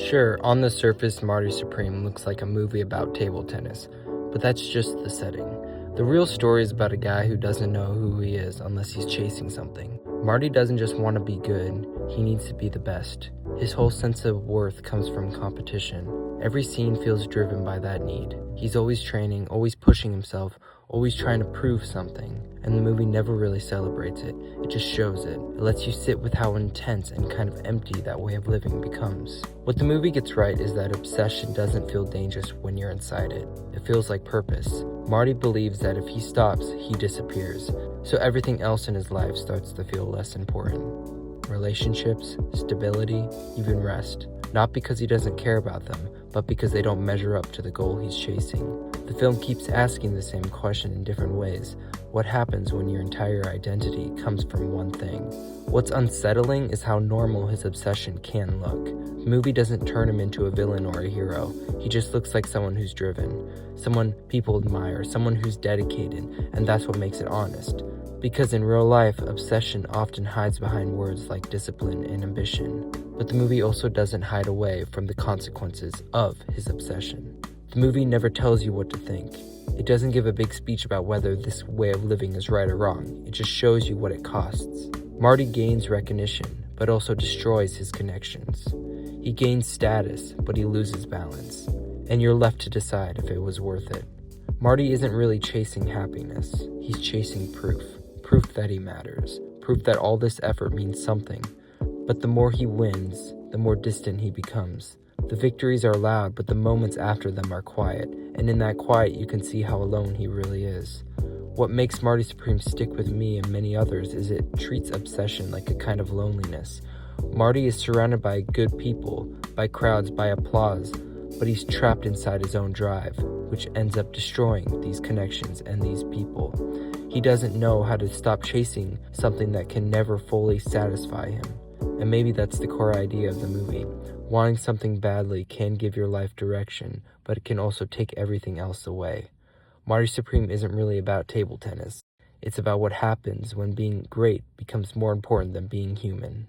Sure, on the surface, Marty Supreme looks like a movie about table tennis, but that's just the setting. The real story is about a guy who doesn't know who he is unless he's chasing something. Marty doesn't just want to be good, he needs to be the best. His whole sense of worth comes from competition. Every scene feels driven by that need. He's always training, always pushing himself, always trying to prove something, and the movie never really celebrates it. It just shows it. It lets you sit with how intense and kind of empty that way of living becomes. What the movie gets right is that obsession doesn't feel dangerous when you're inside it. It feels like purpose. Marty believes that if he stops, he disappears, so everything else in his life starts to feel less important. Relationships, stability, even rest. Not because he doesn't care about them, but because they don't measure up to the goal he's chasing. The film keeps asking the same question in different ways. What happens when your entire identity comes from one thing? What's unsettling is how normal his obsession can look. The movie doesn't turn him into a villain or a hero. He just looks like someone who's driven, someone people admire, someone who's dedicated, and that's what makes it honest. Because in real life, obsession often hides behind words like discipline and ambition. But the movie also doesn't hide away from the consequences of his obsession. The movie never tells you what to think. It doesn't give a big speech about whether this way of living is right or wrong. It just shows you what it costs. Marty gains recognition, but also destroys his connections. He gains status, but he loses balance. And you're left to decide if it was worth it. Marty isn't really chasing happiness. He's chasing proof. Proof that he matters. Proof that all this effort means something. But the more he wins, the more distant he becomes. The victories are loud, but the moments after them are quiet, and in that quiet you can see how alone he really is. What makes Marty Supreme stick with me and many others is it treats obsession like a kind of loneliness. Marty is surrounded by good people, by crowds, by applause, but he's trapped inside his own drive, which ends up destroying these connections and these people. He doesn't know how to stop chasing something that can never fully satisfy him. And maybe that's the core idea of the movie. Wanting something badly can give your life direction, but it can also take everything else away. Marty Supreme isn't really about table tennis. It's about what happens when being great becomes more important than being human.